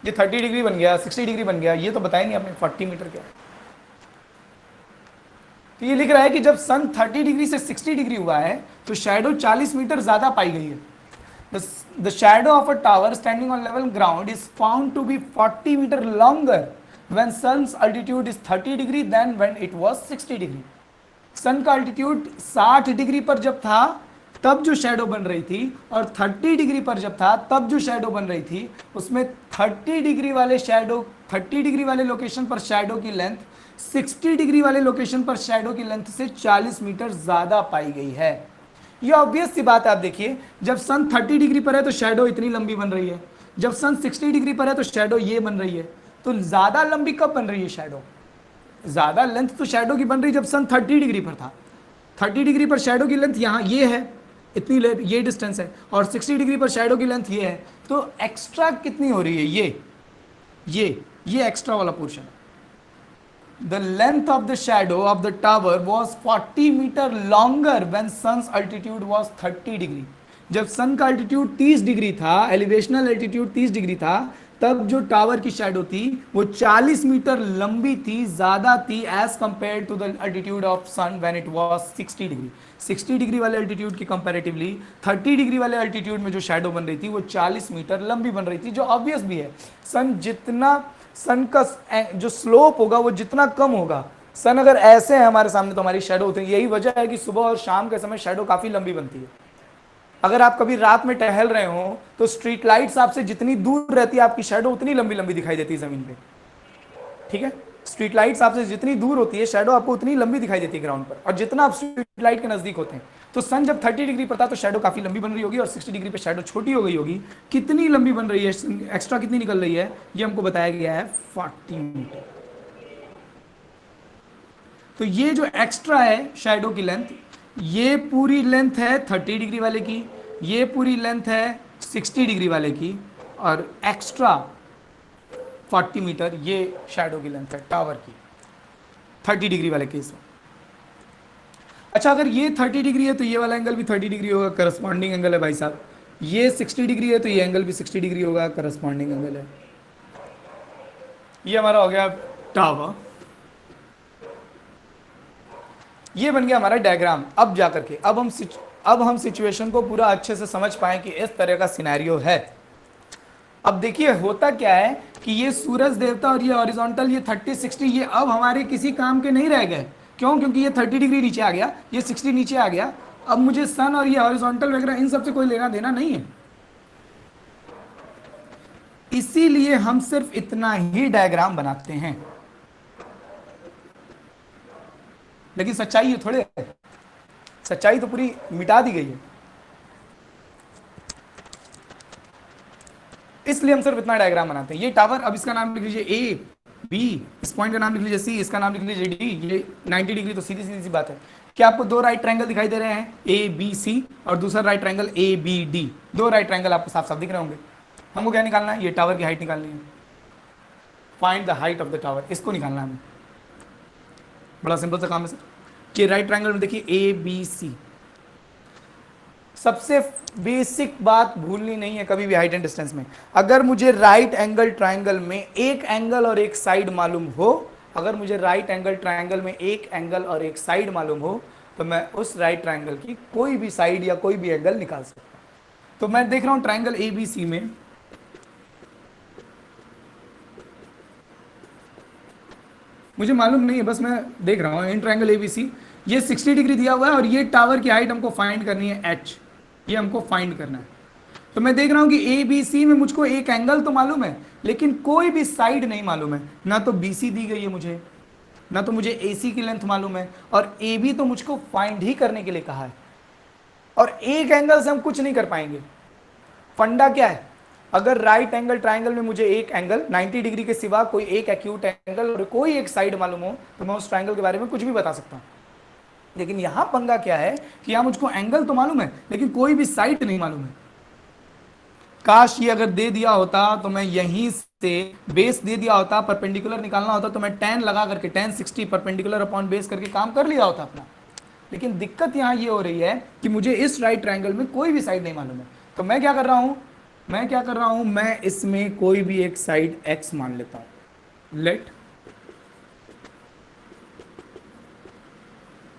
ये 30 डिग्री बन गया, 60 डिग्री बन गया, ये तो बताया नहीं आपने 40 मीटर क्या। तो ये लिख रहा है कि जब सन 30 डिग्री से 60 डिग्री हुआ है तो शैडो 40 मीटर ज्यादा पाई गई है। The shadow of a tower standing on level ground is found to be 40 meter longer when sun's altitude is 30 degree than when it was 60 degree. सन का अल्टीट्यूड 60 डिग्री पर जब था तब जो शैडो बन रही थी, और 30 डिग्री पर जब था तब जो शैडो बन रही थी, उसमें 30 डिग्री वाले लोकेशन पर शैडो की लेंथ 60 डिग्री वाले लोकेशन पर शैडो की लेंथ से 40 मीटर ज्यादा पाई गई है। ये ऑब्वियस सी बात है। आप देखिए, जब सन 30 डिग्री पर है तो शैडो इतनी लंबी बन रही है, जब सन 60 डिग्री पर है तो शैडो ये बन रही है। तो ज्यादा लंबी कब बन रही है शैडो? ज्यादा लेंथ तो शैडो की बन रही जब सन 30 डिग्री पर था। 30 डिग्री पर शैडो की लेंथ यहाँ ये है, इतनी ये डिस्टेंस है, और 60 डिग्री पर शैडो की लेंथ ये है। तो एक्स्ट्रा कितनी हो रही है? ये एक्स्ट्रा वाला portion, The length of the shadow of the tower was 40 metre longer when sun's altitude was 30 degree. जब सन का अल्टीट्यूड 30 डिग्री था, एलिवेशनल एल्टीट्यूड 30 डिग्री था, तब जो टावर की शैडो थी वो 40 मीटर लंबी थी, ज्यादा थी as compare to the altitude of sun when it was 60 degree. 60 degree वाले अल्टीट्यूड की कंपैरेटिवली 30 डिग्री वाले अल्टीट्यूड में जो शैडो बन रही थी वो 40 मीटर लंबी बन रही थी, जो ऑब्वियस भी है। सन का जो स्लोप होगा वो जितना कम होगा, सन अगर ऐसे है हमारे सामने तो हमारी शैडो होती है। यही वजह है कि सुबह और शाम के समय शैडो काफी लंबी बनती है। अगर आप कभी रात में टहल रहे हो तो स्ट्रीट लाइट्स आपसे जितनी दूर रहती है आपकी शैडो उतनी लंबी लंबी दिखाई देती है जमीन पे, ठीक है। स्ट्रीट लाइट्स आपसे जितनी दूर होती है शैडो आपको उतनी लंबी दिखाई देती है ग्राउंड पर, और जितना आप स्ट्रीट लाइट के नजदीक होते हैं। तो सन जब 30 डिग्री पर था तो शैडो काफी लंबी बन रही होगी, और 60 डिग्री पे शैडो छोटी हो गई होगी। कितनी लंबी बन रही है, एक्स्ट्रा कितनी निकल रही है, ये हमको बताया गया है 40 मीटर। तो ये जो एक्स्ट्रा है शैडो की लेंथ, ये पूरी लेंथ है 30 डिग्री वाले की, ये पूरी लेंथ है 60 डिग्री वाले की, और एक्स्ट्रा 40 मीटर ये शैडो की लेंथ है टावर की 30 डिग्री वाले केस में। अच्छा, अगर ये 30 डिग्री है तो ये वाला एंगल भी 30 डिग्री होगा, करस्पॉन्डिंग एंगल है भाई साहब। ये 60 डिग्री है तो ये एंगल भी 60 डिग्री होगा, करस्पॉन्डिंग एंगल है। ये हमारा हो गया टावर। ये बन गया हमारा डायग्राम। अब जाकर के अब हम सिचुएशन को पूरा अच्छे से समझ पाए कि इस तरह का सिनेरियो है। अब देखिए होता क्या है कि ये सूरज देवता और ये हॉरिजॉन्टल, ये 30 60, ये अब हमारे किसी काम के नहीं रह गए। क्यों? क्योंकि ये 30 डिग्री नीचे आ गया, ये 60 नीचे आ गया। अब मुझे सन और ये हॉरिजॉन्टल वगैरह इन सब से कोई लेना देना नहीं है, इसीलिए हम सिर्फ इतना ही डायग्राम बनाते हैं। लेकिन सच्चाई ये थोड़े है, सच्चाई तो पूरी मिटा दी गई है। इसलिए हम सिर्फ इतना डायग्राम बनाते हैं। ये टावर, अब इसका नाम लिख लीजिए ए बी, इस पॉइंट का नाम लिख लीजिए सी, इसका नाम लिख लीजिए डी। ये 90 डिग्री तो सीधी सीधी सी बात है। क्या आपको दो राइट ट्रायंगल दिखाई दे रहे हैं, ए बी सी, और दूसरा right triangle A B D. दो राइट ट्रायंगल आपको साफ साफ दिख रहे होंगे। हमको क्या निकालना है? ये टावर की हाइट निकालनी है। Find the height of the tower, इसको निकालना है हमें। बड़ा सिंपल सा काम है सर। कि राइट ट्रायंगल में देखिए ए बी सी, सबसे बेसिक बात भूलनी नहीं है कभी भी हाइट एंड डिस्टेंस में। अगर मुझे राइट एंगल ट्रायंगल में एक एंगल और एक साइड मालूम हो, अगर मुझे राइट एंगल ट्रायंगल में एक एंगल और एक साइड मालूम हो, तो मैं उस राइट ट्रायंगल की कोई भी साइड या कोई भी एंगल निकाल सकता हूं। तो मैं देख रहा हूं ट्रायंगल ए बी सी में मुझे मालूम नहीं है, बस मैं देख रहा हूं in triangle A B C, ये 60 डिग्री दिया हुआ है और ये टावर की हाइट हमको फाइंड करनी है एच, ये हमको फाइंड करना है। तो मैं देख रहा हूं कि ए बी सी में मुझको एक एंगल तो मालूम है लेकिन कोई भी साइड नहीं मालूम है। ना तो बी सी दी गई है मुझे, ना तो मुझे ए सी की लेंथ मालूम है, और ए बी तो मुझको फाइंड ही करने के लिए कहा है। और एक एंगल से हम कुछ नहीं कर पाएंगे। फंडा क्या है? अगर राइट एंगल ट्राइंगल में मुझे एक एंगल 90 डिग्री के सिवा कोई एक एक्यूट एंगल और कोई एक साइड मालूम हो तो मैं उस ट्राइंगल के बारे में कुछ भी बता सकता हूं। लेकिन यहां पंगा क्या है कि यहां मुझको एंगल तो मालूम है लेकिन कोई भी साइड नहीं मालूम है। काश ये अगर दे दिया होता तो मैं यहीं से बेस दे दिया होता, परपेंडिकुलर निकालना होता तो मैं tan लगा करके tan 60 परपेंडिकुलर अपॉन बेस करके काम कर लिया होता अपना। लेकिन दिक्कत यहां ये हो रही है कि मुझे इस राइट ट्रायंगल में कोई भी साइड नहीं मालूम है। तो मैं क्या कर रहा हूं, मैं इसमें कोई भी एक साइड x मान लेता हूं। लेट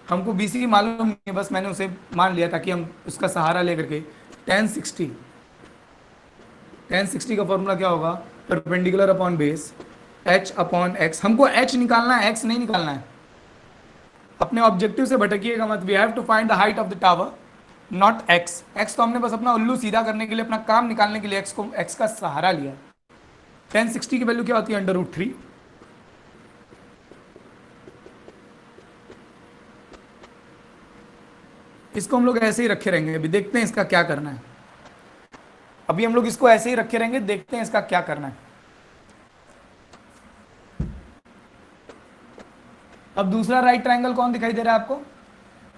हमको BC मालूम नहीं है, बस मैंने उसे मान लिया ताकि हम उसका सहारा लेकर के tan 60 का फॉर्मूला क्या होगा, perpendicular upon base h upon x। हमको h निकालना है, x नहीं निकालना है। अपने ऑब्जेक्टिव से भटकिएगा मत। We have to find the height of the tower not x। x तो हमने बस अपना उल्लू सीधा करने के लिए, अपना काम निकालने के लिए x का सहारा लिया। tan 60 की वैल्यू क्या होती है, √3। इसको हम लोग ऐसे ही रखे रहेंगे, अभी देखते हैं इसका क्या करना है। अभी हम लोग इसको ऐसे ही रखे रहेंगे, देखते हैं इसका क्या करना है। अब दूसरा राइट ट्रायंगल कौन दिखाई दे रहा है आपको?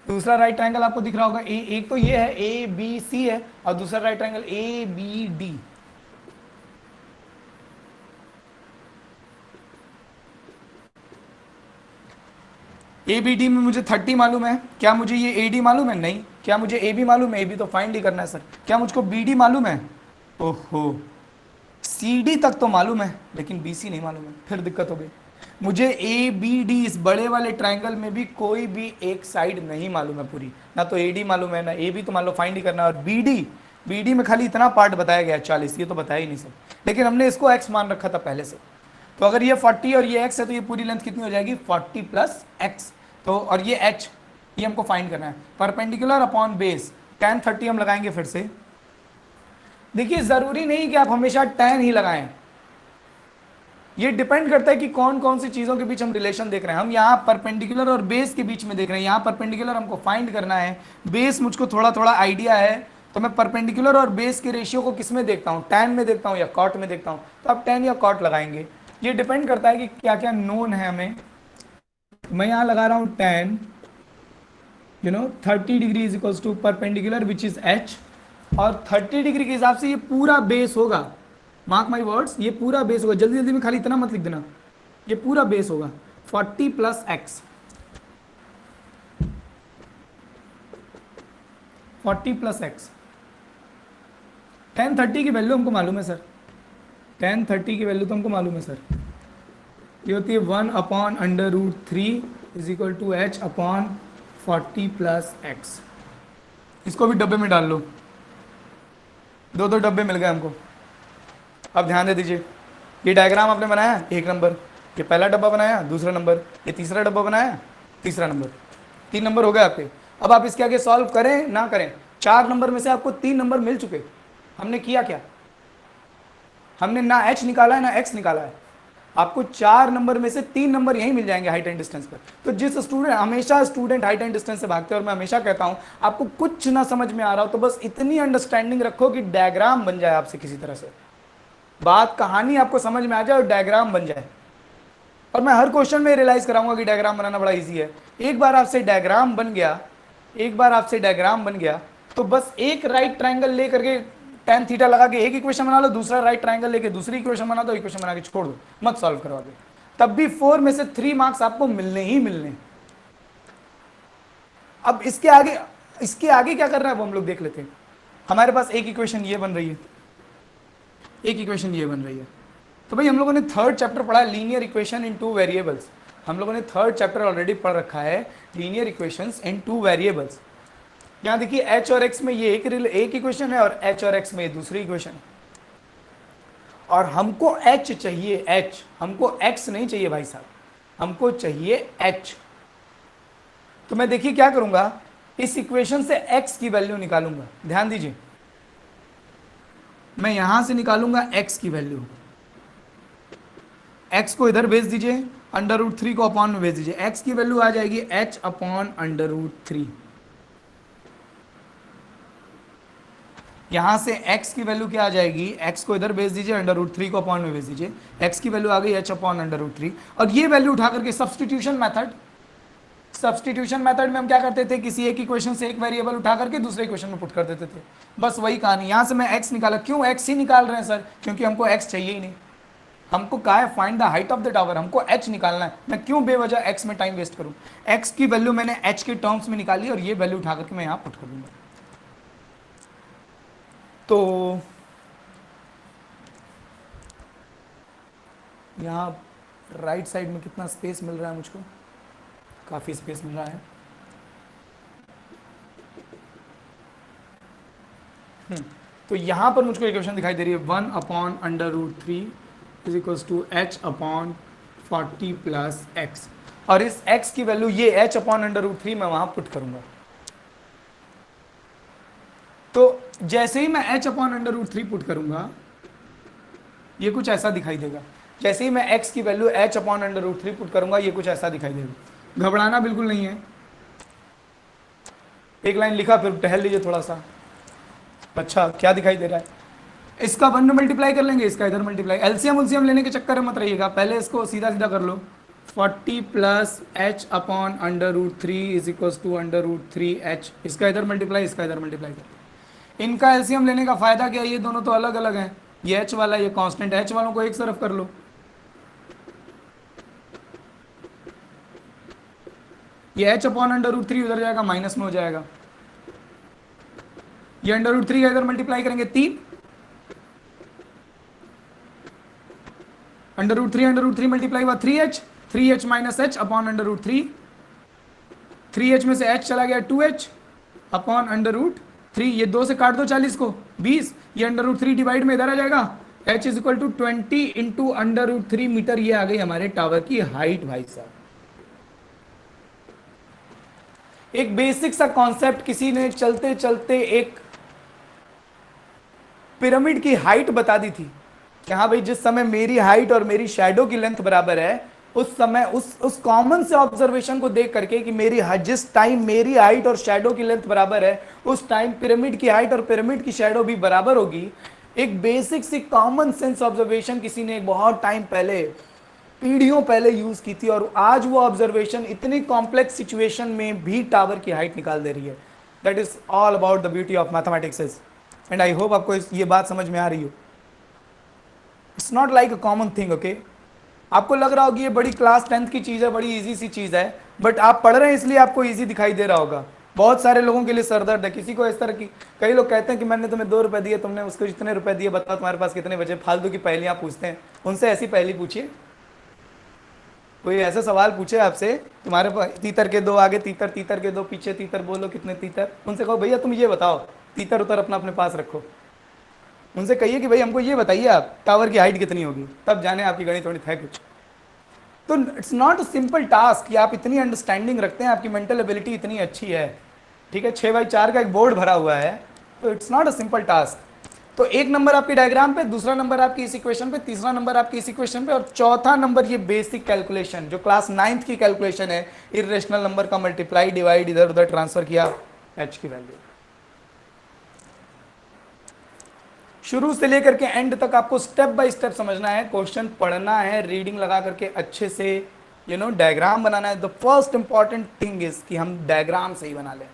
दूसरा राइट ट्रायंगल आपको दिख रहा होगा, एक तो ये है ए बी सी है और दूसरा right triangle A B D. A B D में मुझे 30 मालूम है, क्या मुझे ये ए डी मालूम है? नहीं। क्या मुझे ए बी मालूम है? ए बी तो फाइंड ही करना है सर। क्या मुझको बी डी मालूम है? ओहो, सी डी तक तो मालूम है लेकिन बी सी नहीं मालूम है, फिर दिक्कत हो गई। मुझे ए बी डी इस बड़े वाले ट्राइंगल में भी कोई भी एक साइड नहीं मालूम है पूरी, ना तो ए डी मालूम है ना ए बी, तो मान लो फाइंड ही करना है। और बी डी में खाली इतना पार्ट बताया गया 40, ये तो बताया ही नहीं सर, लेकिन हमने इसको एक्स मान रखा था पहले से। तो अगर ये 40 और ये एक्स है तो ये पूरी लेंथ कितनी हो जाएगी? 40 प्लस एक्स। तो और ये एच, ये हमको फाइंड करना है। परपेंडिकुलर अपॉन बेस, tan 30 हम लगाएंगे फिर से। देखिए जरूरी नहीं कि आप हमेशा tan ही लगाएं, ये डिपेंड करता है कि कौन कौन सी चीजों के बीच हम रिलेशन देख रहे हैं। हम यहाँ परपेंडिकुलर और बेस के बीच में देख रहे हैं, यहाँ परपेंडिकुलर हमको फाइंड करना है, बेस मुझको थोड़ा थोड़ा आइडिया है, तो मैं परपेंडिकुलर और बेस के रेशियो को किस में देखता हूँ? tan में देखता हूँ या cot में देखता हूँ? तो आप tan या cot लगाएंगे, ये डिपेंड करता है कि क्या क्या नोन है हमें। मैं यहाँ लगा रहा हूँ tan 30 degree is equals to perpendicular which is h, और 30 डिग्री के हिसाब से ये पूरा बेस होगा। मार्क माई वर्ड्स, ये पूरा बेस होगा। जल्दी जल्दी में खाली इतना मत लिख देना, ये पूरा बेस होगा 40 plus x, 40 plus x. tan 30 की वैल्यू हमको मालूम है सर, tan 30 की वैल्यू तो हमको मालूम है सर, ये होती है 1/√3 is equal to H upon 40 plus x. इसको भी डब्बे में डाल लो, दो दो डब्बे मिल गए हमको। अब ध्यान दे दीजिए, ये डायग्राम आपने बनाया 1 नंबर, ये पहला डब्बा बनाया 2रा नंबर, ये तीसरा डब्बा बनाया 3रा नंबर, 3 नंबर हो गए आपके। अब आप इसके आगे सॉल्व करें ना करें, 4 नंबर में से आपको 3 नंबर मिल चुके। हमने किया क्या? हमने ना एच निकाला है ना एक्स निकाला है, आपको 4 नंबर में से 3 नंबर यही मिल जाएंगे हाइट एंड डिस्टेंस पर। तो जिस स्टूडेंट, हमेशा स्टूडेंट हाइट एंड डिस्टेंस से भागते हैं, और मैं हमेशा कहता हूं आपको कुछ ना समझ में आ रहा हो तो बस इतनी अंडरस्टैंडिंग रखो कि डायग्राम बन जाए आपसे किसी तरह से, बात कहानी आपको समझ में आ जाए और डायग्राम बन जाए। और मैं हर क्वेश्चन में रियलाइज कराऊंगा कि डायग्राम बनाना बड़ा इजी है। एक बार आपसे डायग्राम बन गया, एक बार आपसे डायग्राम बन गया तो बस एक राइट ट्राइंगल लेकर के tan थीटा लगा के एक इक्वेशन बना लो, दूसरा राइट ट्राइंगल लेके दूसरी इक्वेशन बना दो, इक्वेशन बना के छोड़ दो, मत सॉल्व करवा दो, तब भी 4 में से 3 मार्क्स आपको मिलने ही मिलने। अब इसके आगे क्या कर रहा है वो हम लोग देख लेते हैं। हमारे पास एक इक्वेशन ये बन रही है, एक इक्वेशन ये बन रही है। तो भाई हम लोगों ने 3rd चैप्टर पढ़ा है लीनियर इक्वेशन इन 2 वेरिएबल्स। हम लोगों ने 3rd चैप्टर ऑलरेडी पढ़ रखा है लीनियर इक्वेशंस इन 2 वेरिएबल्स। यहाँ देखिए h और x में ये एक इक्वेशन है और h और x में ये दूसरी इक्वेशन है, और हमको h चाहिए, h हमको x नहीं चाहिए भाई साहब, हमको चाहिए h। तो मैं देखिए क्या करूंगा, इस इक्वेशन से x की वैल्यू निकालूंगा। ध्यान दीजिए, मैं यहां से निकालूंगा x की वैल्यू, x को इधर भेज दीजिए, √3 को अपॉन में भेज दीजिए, x की वैल्यू आ जाएगी h अपॉन √3। यहां से x की वैल्यू क्या आ जाएगी, x को इधर भेज दीजिए, √3 को अपॉन में भेज दीजिए, x की वैल्यू आ गई h अपॉन √3। और ये वैल्यू उठा करके सब्सटीट्यूशन मेथड में हम क्या करते थे, किसी एक इक्वेशन से एक वेरिएबल उठा करके दूसरे इक्वेशन में पुट कर देते थे, बस वही कहानी। यहां से मैं x निकाला, क्यों x ही निकाल रहे हैं सर, क्योंकि हमको x चाहिए ही नहीं। हमको क्या है, find the height of the tower, हमको h निकालना है। मैं क्यों बेवजह x में टाइम वेस्ट करूं, x की वैल्यू मैंने h के टर्म्स में निकाली और ये वैल्यू उठा करके मैं यहां पुट कर दूंगा। तो यहाँ राइट साइड में कितना स्पेस मिल रहा है मुझको, काफ़ी स्पेस मिल रहा है। तो यहाँ पर मुझको इक्वेशन दिखाई दे रही है 1/√3 is equals to h upon 40 plus x, और इस x की वैल्यू ये h अपॉन √3 मैं वहाँ पुट करूँगा। तो जैसे ही मैं h अपॉन √3 पुट करूँगा ये कुछ ऐसा दिखाई देगा। जैसे ही मैं x की वैल्यू h अपॉन √3 पुट करूँगा ये कुछ ऐसा दिखाई देगा। घबराना बिल्कुल नहीं है, एक लाइन लिखा फिर टहल लीजिए थोड़ा सा। अच्छा क्या दिखाई दे रहा है, इसका 1 में मल्टीप्लाई कर लेंगे, इसका इधर मल्टीप्लाई, एलसीएम उलसीएम लेने के चक्कर में मत रहिएगा, पहले इसको सीधा सीधा कर लो। 40 plus h upon √3 is equals to √3h, इसका इधर मल्टीप्लाई, इसका इधर मल्टीप्लाई कर। इनका एलसीएम लेने का फायदा क्या है, ये दोनों तो अलग अलग हैं, ये h वाला ये कांस्टेंट, h वालों को एक तरफ कर लो। ये h अपॉन √3 उधर जाएगा माइनस में हो जाएगा, ये √3 का इधर मल्टीप्लाई करेंगे 3, √3 मल्टीप्लाई हुआ 3h, 3h minus h upon √3, 3h में से h चला गया 2h अपॉन √3, ये 2 से काट दो 40 को 20, ये √3 डिवाइड में इधर आ जाएगा, h is equal to 20 into √3 metre, ये आ गई हमारे टावर की हाइट भाई साहब। एक बेसिक सा कॉन्सेप्ट किसी ने चलते चलते एक पिरामिड की हाइट बता दी थी कि हाँ भाई जिस समय मेरी हाइट और मेरी शैडो की लेंथ बराबर है, उस समय उस कॉमन से ऑब्जर्वेशन को देख करके कि जिस टाइम मेरी हाइट और शैडो की लेंथ बराबर है, उस टाइम पिरामिड की हाइट और पिरामिड की शैडो भी बराबर होगी। एक बेसिक सी कॉमन सेंस ऑब्जर्वेशन किसी ने बहुत टाइम पहले, पीढ़ियों पहले यूज की थी, और आज वो ऑब्जर्वेशन इतनी कॉम्प्लेक्स सिचुएशन में भी टावर की हाइट निकाल दे रही है। That is all about the beauty of mathematics, and I hope आपको ये बात समझ में आ रही हो। It's not like a common thing, okay. आपको लग रहा होगा ये बड़ी क्लास 10th की चीज़ है, बड़ी इजी सी चीज़ है, बट आप पढ़ रहे हैं इसलिए आपको इजी दिखाई दे रहा होगा। बहुत सारे लोगों के लिए सरदर्द है, किसी को इस तरह की, कई लोग कहते हैं कि मैंने तुम्हें 2 रुपए दिए, तुमने उसको जितने रुपए दिए बताओ तुम्हारे पास कितने बचे। फालतू की पहेलियां पूछते हैं, उनसे ऐसी पहेली पूछिए, कोई ऐसा सवाल पूछे आपसे, तुम्हारे पास तीतर के 2 आगे तीतर, तीतर के 2 पीछे तीतर, बोलो कितने तीतर। उनसे कहो भैया तुम ये बताओ, तीतर उतर अपना अपने पास रखो। उनसे कहिए कि भाई हमको ये बताइए आप टावर की हाइट कितनी होगी, तब जाने आपकी गणित थोड़ी है कुछ। तो it's not a simple task कि आप इतनी अंडरस्टैंडिंग रखते हैं, आपकी मेंटल एबिलिटी इतनी अच्छी है, ठीक है। 6x4 का एक बोर्ड भरा हुआ है, तो it's not a simple task. तो 1 नंबर आपके डायग्राम पे, दूसरा नंबर आपकी इस इक्वेशन पे, तीसरा नंबर आपकी इस इक्वेशन पे, और चौथा नंबर ये बेसिक कैलकुलेशन जो क्लास 9th की कैलकुलेशन है, इरेशनल नंबर का मल्टीप्लाई डिवाइड इधर उधर ट्रांसफर किया, h की वैल्यू। शुरू से लेकर के एंड तक आपको स्टेप बाय स्टेप समझना है, क्वेश्चन पढ़ना है, रीडिंग लगा करके अच्छे से डायग्राम बनाना है। The first important thing is कि हम डायग्राम सही बना लें।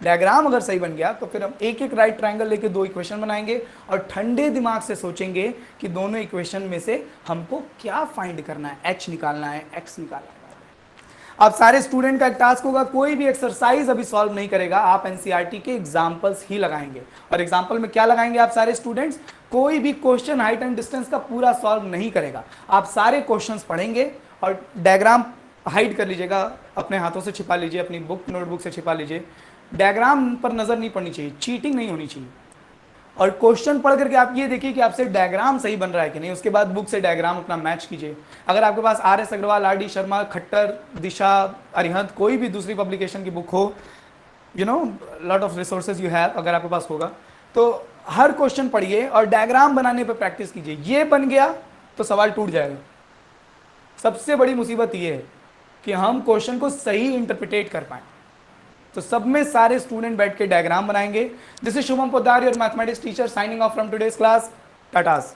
डायग्राम अगर सही बन गया तो फिर हम एक एक राइट ट्रायंगल लेके 2 इक्वेशन बनाएंगे और ठंडे दिमाग से सोचेंगे कि दोनों इक्वेशन में से हमको क्या फाइंड करना है, एच निकालना है, एक्स निकालना है। अब सारे स्टूडेंट का एक टास्क होगा, कोई भी एक्सरसाइज अभी सॉल्व नहीं करेगा, आप एनसीईआरटी के एग्जांपल्स ही लगाएंगे। और एग्जांपल में क्या लगाएंगे आप सारे स्टूडेंट्स, कोई भी क्वेश्चन हाइट एंड डिस्टेंस का पूरा सॉल्व नहीं करेगा। आप सारे क्वेश्चंस पढ़ेंगे और डायग्राम हाइड कर लीजिएगा, अपने हाथों से छिपा लीजिए, अपनी बुक नोटबुक से छिपा लीजिए। डायग्राम पर नजर नहीं पड़नी चाहिए, चीटिंग नहीं होनी चाहिए। और क्वेश्चन पढ़ करके आप ये देखिए कि आपसे डायग्राम सही बन रहा है कि नहीं, उसके बाद बुक से डायग्राम अपना मैच कीजिए। अगर आपके पास RS अग्रवाल, RD शर्मा, खट्टर, दिशा, अरिहंत, कोई भी दूसरी पब्लिकेशन की बुक हो, lot of resources you have, अगर आपके पास होगा तो हर क्वेश्चन पढ़िए और डायग्राम बनाने पर प्रैक्टिस कीजिए। ये बन गया तो सवाल टूट जाएगा। सबसे बड़ी मुसीबत ये है कि हम क्वेश्चन को सही इंटरप्रिटेट कर पाए। तो सब में सारे स्टूडेंट बैठ के डायग्राम बनाएंगे। This is Shubham Poddar, your mathematics teacher, signing off from today's class. Tatas.